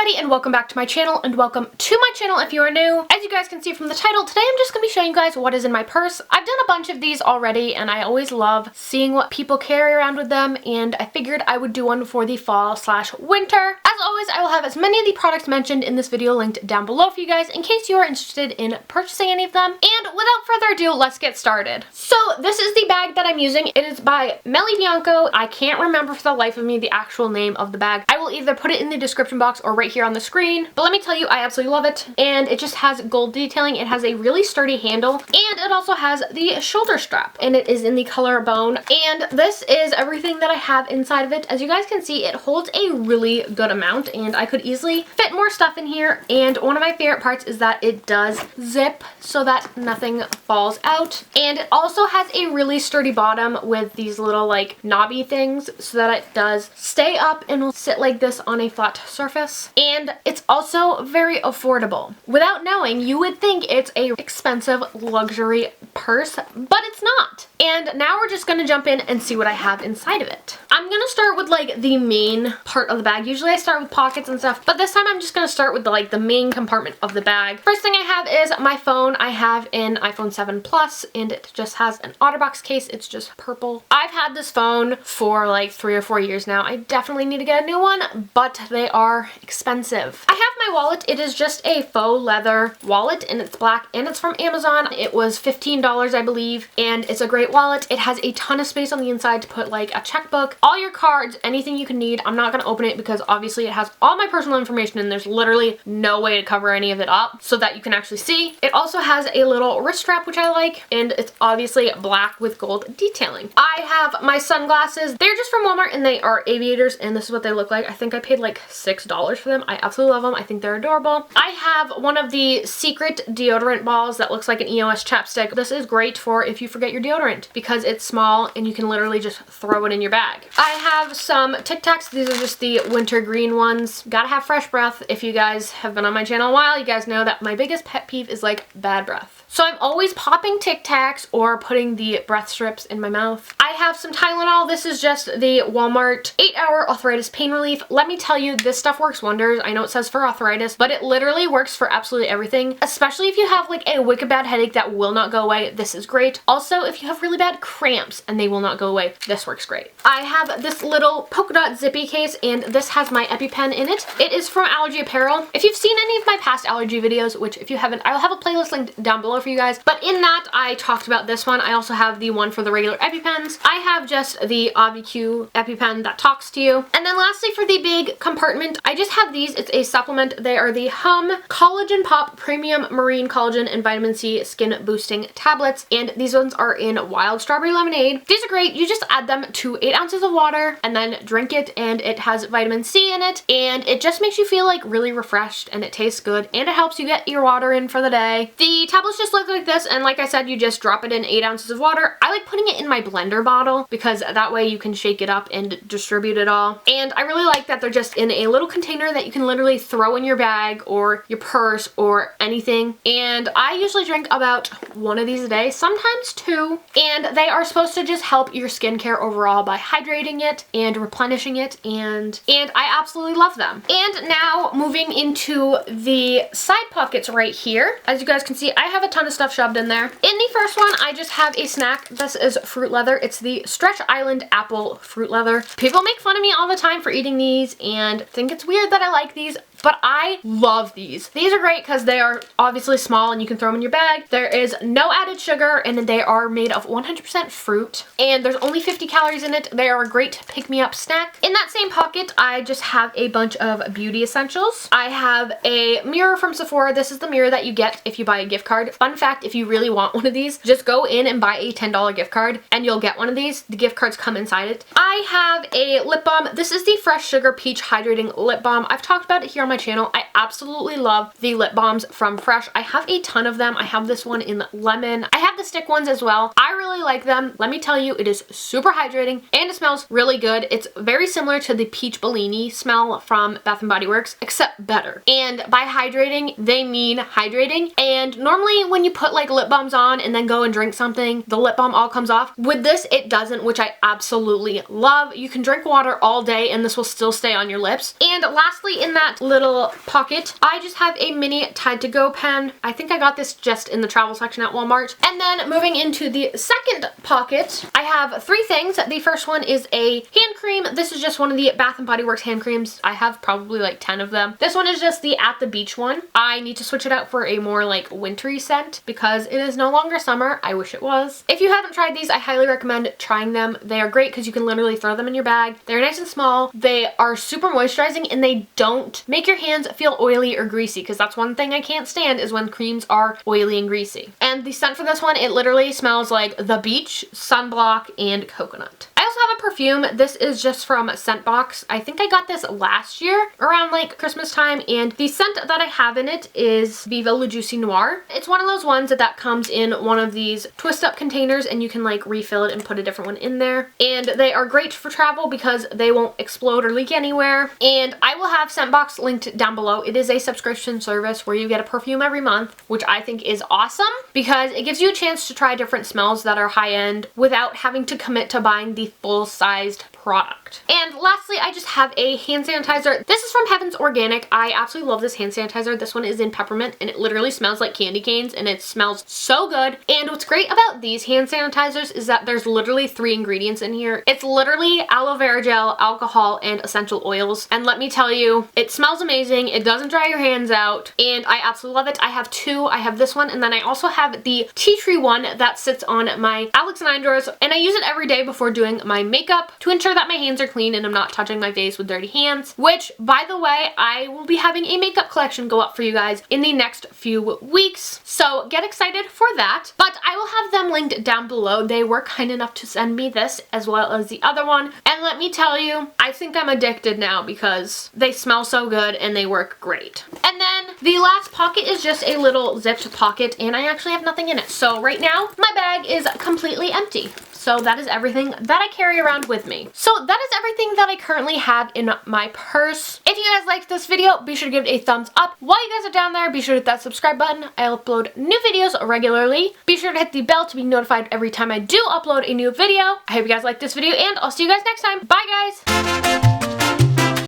everybody, and welcome back to my channel, and welcome to my channel if you are new. As you guys can see from the title, today I'm just going to be showing you guys what is in my purse. I've done a bunch of these already, and I always love seeing what people carry around with them, and I figured I would do one for the fall/winter. As always, I will have as many of the products mentioned in this video linked down below for you guys in case you are interested in purchasing any of them. And without further ado, let's get started. So this is the bag that I'm using. It is by Melly Bianco. I can't remember for the life of me the actual name of the bag. I will either put it in the description box or right here on the screen, but let me tell you, I absolutely love it. And it just has gold detailing. It has a really sturdy handle, and it also has the shoulder strap, and it is in the color bone. And this is everything that I have inside of it. As you guys can see, it holds a really good amount, and I could easily fit more stuff in here. And one of my favorite parts is that it does zip so that nothing falls out, and it also has a really sturdy bottom with these little like knobby things so that it does stay up and will sit like this on a flat surface. And it's also very affordable. Without knowing, you would think it's a expensive luxury purse, but it's not. And now we're just gonna jump in and see what I have inside of it. I'm gonna start with like the main part of the bag. Usually I start with pockets and stuff, but this time I'm just gonna start with the main compartment of the bag. First thing I have is my phone. I have an iPhone 7 Plus, and it just has an OtterBox case. It's just purple. I've had this phone for like 3 or 4 years now. I definitely need to get a new one, but they are expensive. I have my wallet. It is just a faux leather wallet, and it's black, and it's from Amazon. It was $15, I believe, and it's a great wallet. It has a ton of space on the inside to put like a checkbook, all your cards, anything you can need. I'm not going to open it because obviously it has all my personal information, and there's literally no way to cover any of it up so that you can actually see. It also has a little wrist strap, which I like, and it's obviously black with gold detailing. I have my sunglasses. They're just from Walmart, and they are aviators, and this is what they look like. I think I paid like $6 for them. I absolutely love them. I think they're adorable. I have one of the Secret deodorant balls that looks like an EOS chapstick. This is great for if you forget your deodorant because it's small and you can literally just throw it in your bag. I have some Tic Tacs. These are just the winter green ones. Gotta have fresh breath. If you guys have been on my channel a while, you guys know that my biggest pet peeve is like bad breath. So I'm always popping Tic Tacs or putting the breath strips in my mouth. I have some Tylenol. This is just the Walmart 8-hour arthritis pain relief. Let me tell you, this stuff works wonders. I know it says for arthritis, but it literally works for absolutely everything, especially if you have like a wicked bad headache that will not go away. This is great. Also, if you have really bad cramps and they will not go away, this works great. I have this little polka dot zippy case, and this has my EpiPen in it. It is from Allergy Apparel. If you've seen any of my past allergy videos, which if you haven't, I'll have a playlist linked down below for you guys, but in that I talked about this one. I also have the one for the regular EpiPens. I have just the AviQ EpiPen that talks to you. And then lastly, for the big compartment, I just have these. It's a supplement. They are the Hum Collagen Pop Premium Marine Collagen and Vitamin C Skin Boosting Tablets, and these ones are in Wild Strawberry Lemonade. These are great. You just add them to 8 ounces of water and then drink it, and it has vitamin C in it, and it just makes you feel like really refreshed, and it tastes good, and it helps you get your water in for the day. The tablets just look like this, and like I said, you just drop it in 8 ounces of water. I like putting it in my blender bottle because that way you can shake it up and distribute it all. And I really like that they're just in a little container that you can literally throw in your bag or your purse or anything. And I usually drink about 1 of these a day, sometimes 2. And they are supposed to just help your skincare overall by hydrating it and replenishing it, and I absolutely love them. And now moving into the side pockets right here. As you guys can see, I have a ton of stuff shoved in there. In the first one, I just have a snack. This is fruit leather. It's the Stretch Island Apple Fruit Leather. People make fun of me all the time for eating these and think it's weird that I like these, but I love these. These are great because they are obviously small and you can throw them in your bag. There is no added sugar, and they are made of 100% fruit, and there's only 50 calories in it. They are a great pick-me-up snack. In that same pocket, I just have a bunch of beauty essentials. I have a mirror from Sephora. This is the mirror that you get if you buy a gift card. Fun fact, if you really want one of these, just go in and buy a $10 gift card and you'll get one of these. The gift cards come inside it. I have a lip balm. This is the Fresh Sugar Peach Hydrating Lip Balm. I've talked about it here on my channel. I absolutely love the lip balms from Fresh. I have a ton of them. I have this one in lemon. I have the stick ones as well. I really like them. Let me tell you, it is super hydrating and it smells really good. It's very similar to the Peach Bellini smell from Bath & Body Works, except better. And by hydrating, they mean hydrating. And normally when you put like lip balms on and then go and drink something, the lip balm all comes off. With this, it doesn't, which I absolutely love. You can drink water all day and this will still stay on your lips. And lastly, in that little pocket, I just have a mini Tide to Go pen. I think I got this just in the travel section at Walmart. And then moving into the second pocket, I have 3 things. The first one is a hand cream. This is just one of the Bath & Body Works hand creams. I have probably like 10 of them. This one is just the At the Beach one. I need to switch it out for a more like wintry scent because it is no longer summer. I wish it was. If you haven't tried these, I highly recommend trying them. They are great because you can literally throw them in your bag. They're nice and small. They are super moisturizing and they don't make your hands feel oily or greasy, because that's one thing I can't stand is when creams are oily and greasy. And the scent for this one, it literally smells like the beach, sunblock, and coconut. I also have a perfume. This is just from Scentbox. I think I got this last year around like Christmas time, and the scent that I have in it is Viva La Juicy Noir. It's one of those ones that comes in one of these twist up containers and you can like refill it and put a different one in there. And they are great for travel because they won't explode or leak anywhere. And I will have Scentbox linked down below. It is a subscription service where you get a perfume every month, which I think is awesome because it gives you a chance to try different smells that are high end without having to commit to buying the full-sized product. And lastly, I just have a hand sanitizer. This is from Heaven's Organic. I absolutely love this hand sanitizer. This one is in peppermint and it literally smells like candy canes and it smells so good. And what's great about these hand sanitizers is that there's literally 3 ingredients in here. It's literally aloe vera gel, alcohol, and essential oils. And let me tell you, it smells amazing. It doesn't dry your hands out and I absolutely love it. I have 2. I have this one and then I also have the tea tree one that sits on my Alex 9 drawers, and I use it every day before doing my makeup to ensure that my hands are clean and I'm not touching my face with dirty hands, which by the way, I will be having a makeup collection go up for you guys in the next few weeks. So get excited for that, but I will have them linked down below. They were kind enough to send me this as well as the other one. And let me tell you, I think I'm addicted now because they smell so good and they work great. And then the last pocket is just a little zipped pocket and I actually have nothing in it. So right now my bag is completely empty. So that is everything that I carry around with me. So that is everything that I currently have in my purse. If you guys liked this video, be sure to give it a thumbs up. While you guys are down there, be sure to hit that subscribe button. I upload new videos regularly. Be sure to hit the bell to be notified every time I do upload a new video. I hope you guys liked this video and I'll see you guys next time. Bye guys!